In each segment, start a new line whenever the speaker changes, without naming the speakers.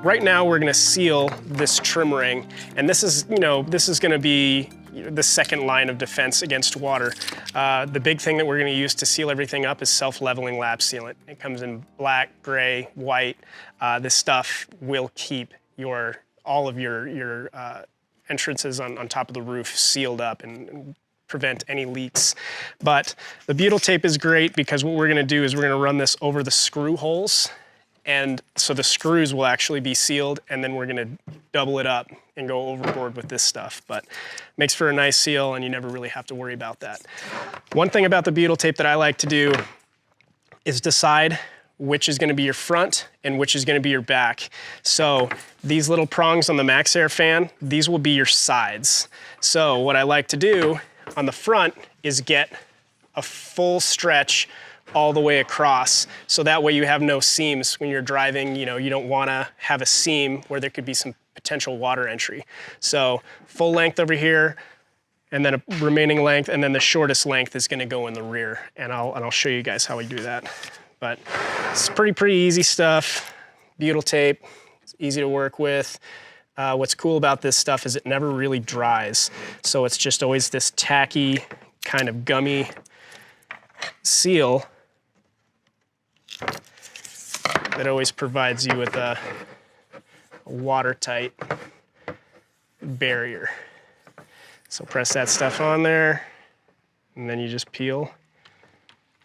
right now we're gonna seal this trim ring, and this is, this is gonna be the second line of defense against water. The big thing that we're gonna use to seal everything up is self-leveling lap sealant. It comes in black, gray, white. This stuff will keep all of your entrances on top of the roof sealed up and prevent any leaks. But the butyl tape is great because what we're gonna do is we're gonna run this over the screw holes, and so the screws will actually be sealed, and then we're gonna double it up and go overboard with this stuff. But makes for a nice seal, and you never really have to worry about that. One thing about the butyl tape that I like to do is decide which is gonna be your front and which is gonna be your back. So these little prongs on the MaxxAir fan, these will be your sides. So what I like to do on the front is get a full stretch all the way across, so that way you have no seams when you're driving. You don't want to have a seam where there could be some potential water entry. So full length over here, and then a remaining length, and then the shortest length is going to go in the rear, and I'll show you guys how we do that. But it's pretty easy stuff. Butyl tape, it's easy to work with. What's cool about this stuff is it never really dries, so it's just always this tacky, kind of gummy seal that always provides you with a watertight barrier. So press that stuff on there, and then you just peel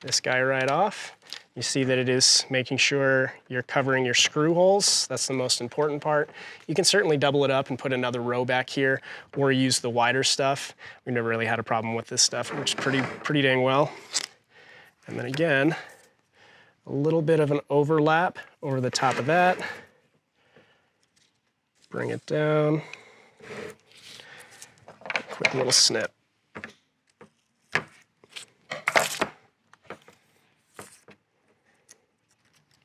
this guy right off. You see that it is making sure you're covering your screw holes. That's the most important part. You can certainly double it up and put another row back here, or use the wider stuff. We've never really had a problem with this stuff. It works pretty dang well. And then again, a little bit of an overlap over the top of that. Bring it down. Quick little snip.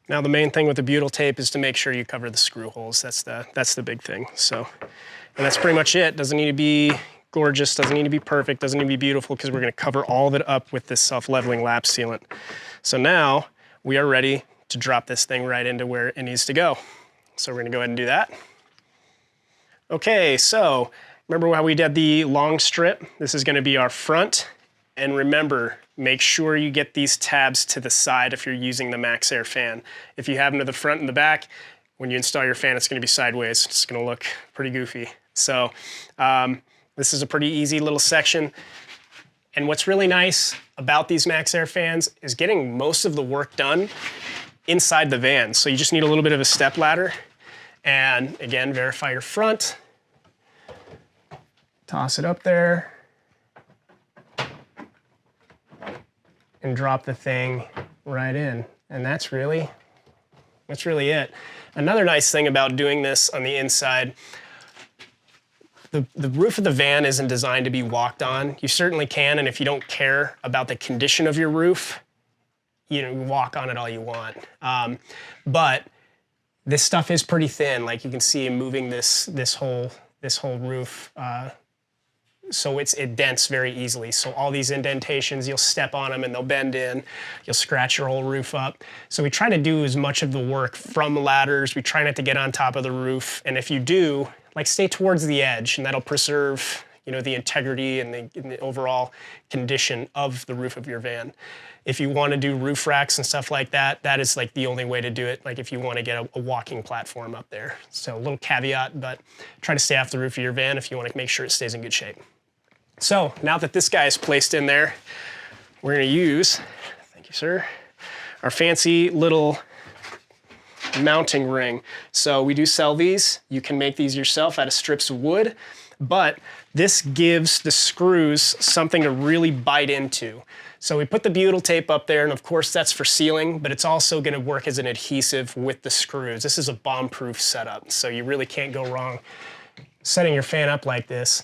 Now the main thing with the butyl tape is to make sure you cover the screw holes. That's the big thing. So, and that's pretty much it. Doesn't need to be gorgeous, doesn't need to be perfect, doesn't need to be beautiful, because we're gonna cover all of it up with this self-leveling lap sealant. So now we are ready to drop this thing right into where it needs to go. So we're gonna go ahead and do that. Okay, so remember how we did the long strip? This is gonna be our front. And remember, make sure you get these tabs to the side if you're using the MaxxAir fan. If you have them to the front and the back, when you install your fan, it's gonna be sideways. It's gonna look pretty goofy. So this is a pretty easy little section. And what's really nice about these MaxxAir fans is getting most of the work done inside the van. So you just need a little bit of a step ladder. And again, verify your front. Toss it up there. And drop the thing right in. And that's really it. Another nice thing about doing this on the inside, the roof of the van isn't designed to be walked on. You certainly can, and if you don't care about the condition of your roof, you walk on it all you want. But this stuff is pretty thin. Like you can see moving this whole roof, so it dents very easily. So all these indentations, you'll step on them and they'll bend in. You'll scratch your whole roof up. So we try to do as much of the work from ladders. We try not to get on top of the roof. And if you do, like stay towards the edge, and that'll preserve the integrity and the overall condition of the roof of your van. If you want to do roof racks and stuff like that, that is like the only way to do it. Like if you want to get a walking platform up there. So a little caveat, but try to stay off the roof of your van if you want to make sure it stays in good shape. So now that this guy is placed in there, we're going to use, thank you, sir, our fancy little mounting ring. So we do sell these. You can make these yourself out of strips of wood, but this gives the screws something to really bite into. So we put the butyl tape up there, and of course that's for sealing, but it's also going to work as an adhesive with the screws. This is a bomb-proof setup, so you really can't go wrong setting your fan up like this.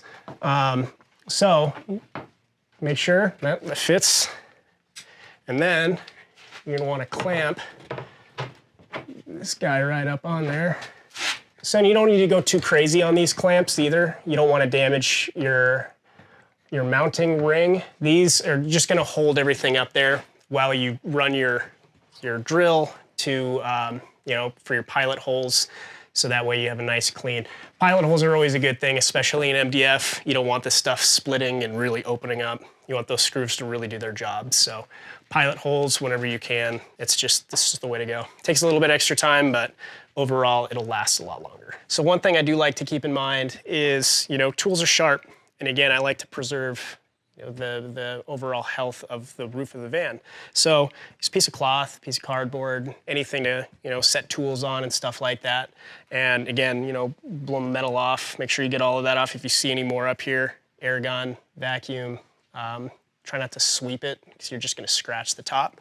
So make sure that fits, and then you're gonna wanna clamp this guy right up on there. So you don't need to go too crazy on these clamps either. You don't wanna damage your mounting ring. These are just gonna hold everything up there while you run your drill to, for your pilot holes. so that way you have a nice clean. Pilot holes are always a good thing, especially in MDF. You don't want this stuff splitting and really opening up. You want those screws to really do their job. So pilot holes whenever you can. This is the way to go. Takes a little bit extra time, but overall it'll last a lot longer. So one thing I do like to keep in mind is, tools are sharp. And again, I like to preserve the overall health of the roof of the van. So just a piece of cloth, piece of cardboard, anything to set tools on and stuff like that. And again, blow the metal off. Make sure you get all of that off. If you see any more up here, air gun, vacuum. Try not to sweep it because you're just going to scratch the top.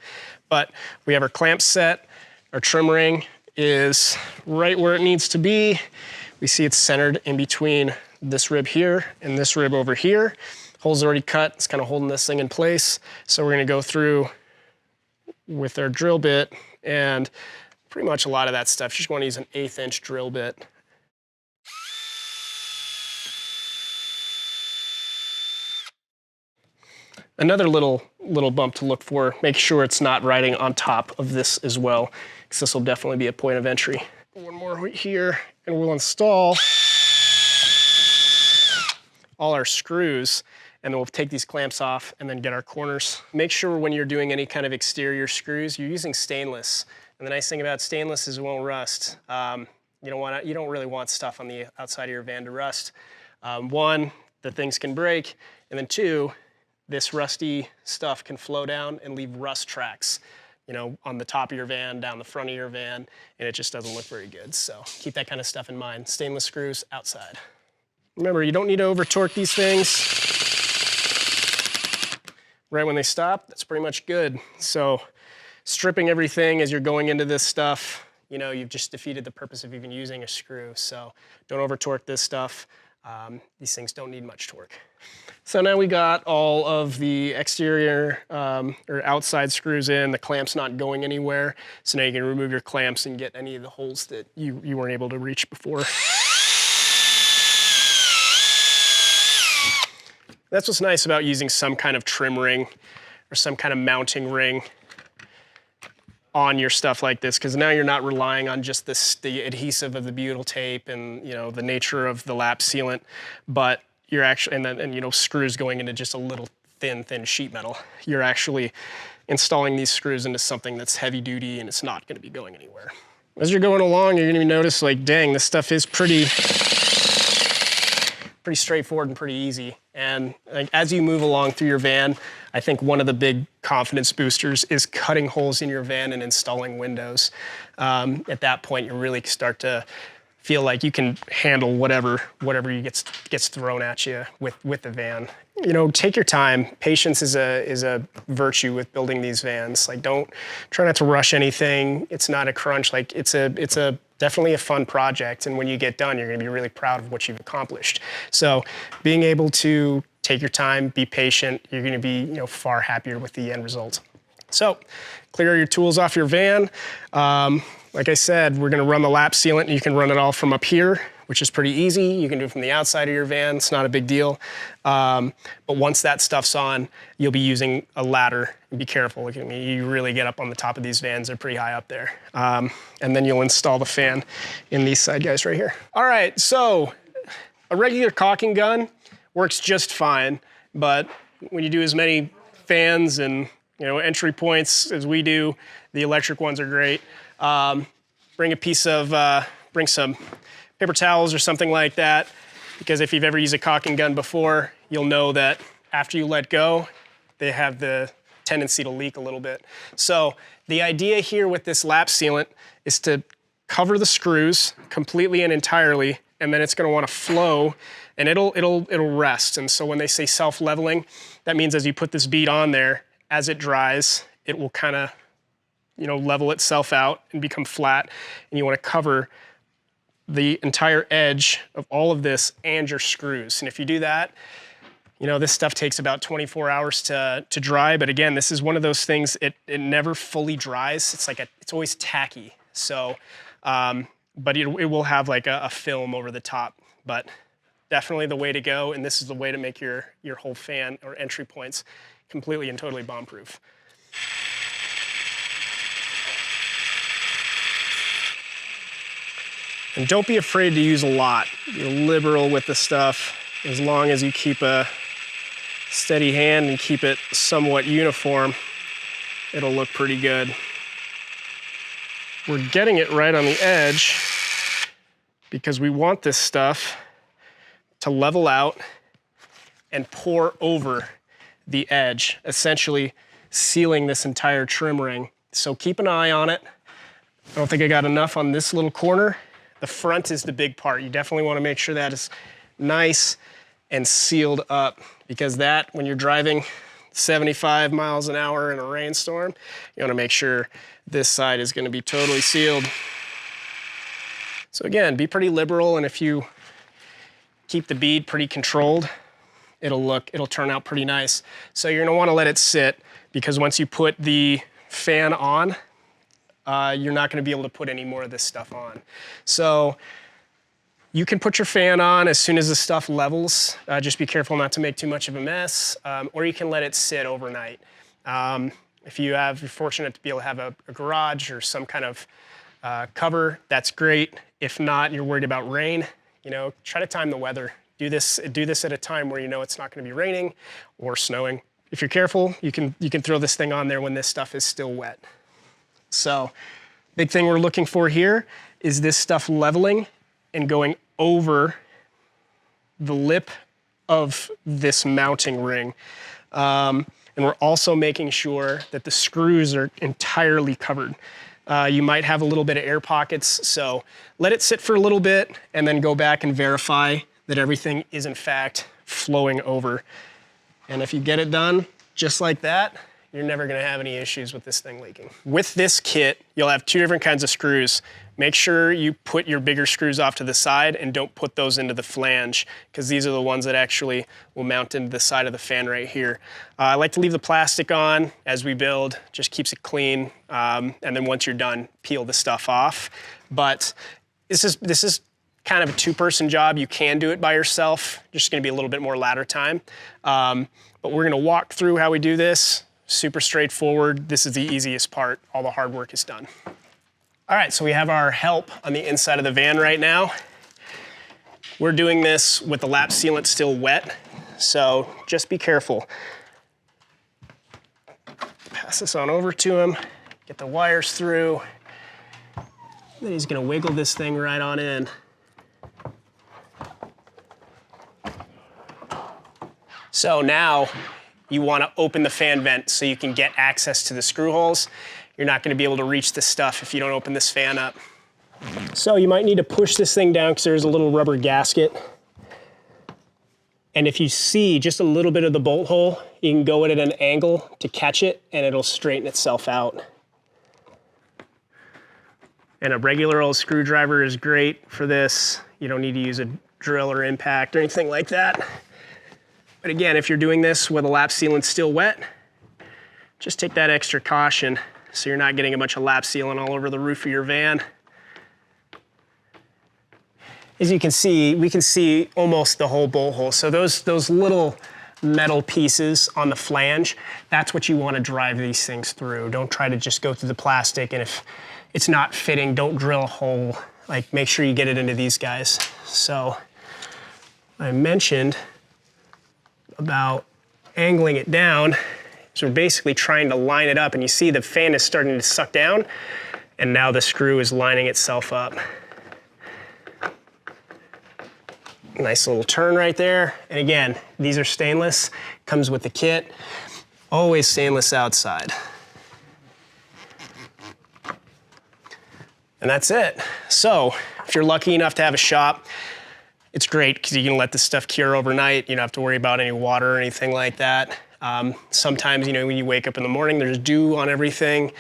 But we have our clamp set. Our trim ring is right where it needs to be. We see it's centered in between this rib here and this rib over here. Hole's already cut. It's kind of holding this thing in place. So we're going to go through with our drill bit, and pretty much a lot of that stuff, you just want to use an 1/8 inch drill bit. Another little bump to look for, make sure it's not riding on top of this as well, because this will definitely be a point of entry. One more here, and we'll install all our screws, and then we'll take these clamps off and then get our corners. Make sure when you're doing any kind of exterior screws, you're using stainless. And the nice thing about stainless is it won't rust. You don't really want stuff on the outside of your van to rust. One, the things can break, and then two, this rusty stuff can flow down and leave rust tracks, on the top of your van, down the front of your van, and it just doesn't look very good. So keep that kind of stuff in mind. Stainless screws outside. Remember, you don't need to over torque these things. Right when they stop, that's pretty much good. So stripping everything as you're going into this stuff, you've just defeated the purpose of even using a screw. So don't over torque this stuff. These things don't need much torque. So now we got all of the exterior or outside screws in, the clamps not going anywhere. So now you can remove your clamps and get any of the holes that you weren't able to reach before. That's what's nice about using some kind of trim ring or some kind of mounting ring on your stuff like this, because now you're not relying on just the adhesive of the butyl tape and the nature of the lap sealant, but you're actually, and screws going into just a little thin sheet metal. You're actually installing these screws into something that's heavy duty and it's not going to be going anywhere. As you're going along, you're going to notice, like, dang, this stuff is pretty straightforward and pretty easy. And as you move along through your van, I think one of the big confidence boosters is cutting holes in your van and installing windows. At that point, you really start to feel like you can handle whatever gets thrown at you with the van. Take your time. Patience is a virtue with building these vans. Like, try not to rush anything. It's not a crunch. Like, it's definitely a fun project, and when you get done, you're going to be really proud of what you've accomplished. So being able to take your time, be patient, you're going to be far happier with the end result. So clear your tools off your van. Like I said, we're going to run the lap sealant, and you can run it all from up here, which is pretty easy. You can do it from the outside of your van. It's not a big deal. But once that stuff's on, you'll be using a ladder. Be careful. Look at me. You really get up on the top of these vans. They're pretty high up there. And then you'll install the fan in these side guys right here. All right, so a regular caulking gun works just fine. But when you do as many fans and entry points as we do, the electric ones are great. Bring some paper towels or something like that, because if you've ever used a caulking gun before, you'll know that after you let go, they have the tendency to leak a little bit. So the idea here with this lap sealant is to cover the screws completely and entirely, and then it's going to want to flow, and it'll rest. And so when they say self-leveling, that means as you put this bead on there, as it dries, it will kind of level itself out and become flat, and you want to cover the entire edge of all of this and your screws. And if you do that, this stuff takes about 24 hours to dry. But again, this is one of those things, it never fully dries. It's always tacky. So, but it will have like a film over the top. But definitely the way to go, and this is the way to make your whole fan or entry points completely and totally bomb-proof. And don't be afraid to use a lot. Be liberal with the stuff as long as you keep a steady hand and keep it somewhat uniform. It'll look pretty good. We're getting it right on the edge because we want this stuff to level out and pour over the edge, essentially sealing this entire trim ring. So keep an eye on it. I don't think I got enough on this little corner. The front is the big part. You definitely want to make sure that is nice and sealed up, because that, when you're driving 75 miles an hour in a rainstorm, you want to make sure this side is going to be totally sealed. So again, be pretty liberal, and if you keep the bead pretty controlled, it'll turn out pretty nice. So you're going to want to let it sit, because once you put the fan on, you're not going to be able to put any more of this stuff on. So you can put your fan on as soon as the stuff levels. Just be careful not to make too much of a mess, or you can let it sit overnight. If you're fortunate to be able to have a garage or some kind of cover, that's great. If not, you're worried about rain, try to time the weather. Do this at a time where you know it's not going to be raining or snowing. If you're careful, you can throw this thing on there when this stuff is still wet. So, big thing we're looking for here is this stuff leveling and going over the lip of this mounting ring. And we're also making sure that the screws are entirely covered. You might have a little bit of air pockets, so let it sit for a little bit and then go back and verify that everything is in fact flowing over. And if you get it done just like that, you're never gonna have any issues with this thing leaking. With this kit, you'll have two different kinds of screws. Make sure you put your bigger screws off to the side and don't put those into the flange, because these are the ones that actually will mount into the side of the fan right here. I like to leave the plastic on as we build, just keeps it clean. And then once you're done, peel the stuff off. But this is kind of a two-person job. You can do it by yourself, just gonna be a little bit more ladder time. But we're gonna walk through how we do this. Super straightforward. This is the easiest part. All the hard work is done. All right, so we have our help on the inside of the van right now. We're doing this with the lap sealant still wet, so just be careful. Pass this on over to him, get the wires through. Then he's gonna wiggle this thing right on in. So now you want to open the fan vent so you can get access to the screw holes. You're not going to be able to reach this stuff if you don't open this fan up. So you might need to push this thing down because there's a little rubber gasket. And if you see just a little bit of the bolt hole, you can go in at an angle to catch it and it'll straighten itself out. And a regular old screwdriver is great for this. You don't need to use a drill or impact or anything like that. But again, if you're doing this with a lap sealant still wet, just take that extra caution so you're not getting a bunch of lap sealant all over the roof of your van. As you can see, we can see almost the whole bolt hole. So those little metal pieces on the flange, that's what you want to drive these things through. Don't try to just go through the plastic, and if it's not fitting, don't drill a hole. Like, make sure you get it into these guys. So I mentioned about angling it down. So we're basically trying to line it up, and you see the fan is starting to suck down, and now the screw is lining itself up. Nice little turn right there. And again, these are stainless, comes with the kit. Always stainless outside. And that's it. So if you're lucky enough to have a shop, it's great because you can let this stuff cure overnight. You don't have to worry about any water or anything like that. Sometimes, when you wake up in the morning, there's dew on everything.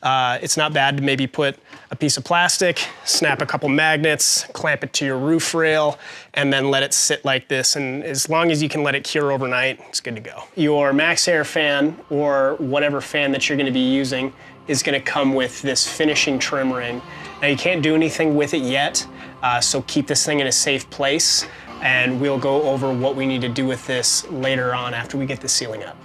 It's not bad to maybe put a piece of plastic, snap a couple magnets, clamp it to your roof rail, and then let it sit like this. And as long as you can let it cure overnight, it's good to go. Your MaxxAir fan, or whatever fan that you're going to be using, is going to come with this finishing trim ring. Now, you can't do anything with it yet, so keep this thing in a safe place, and we'll go over what we need to do with this later on after we get the sealing up.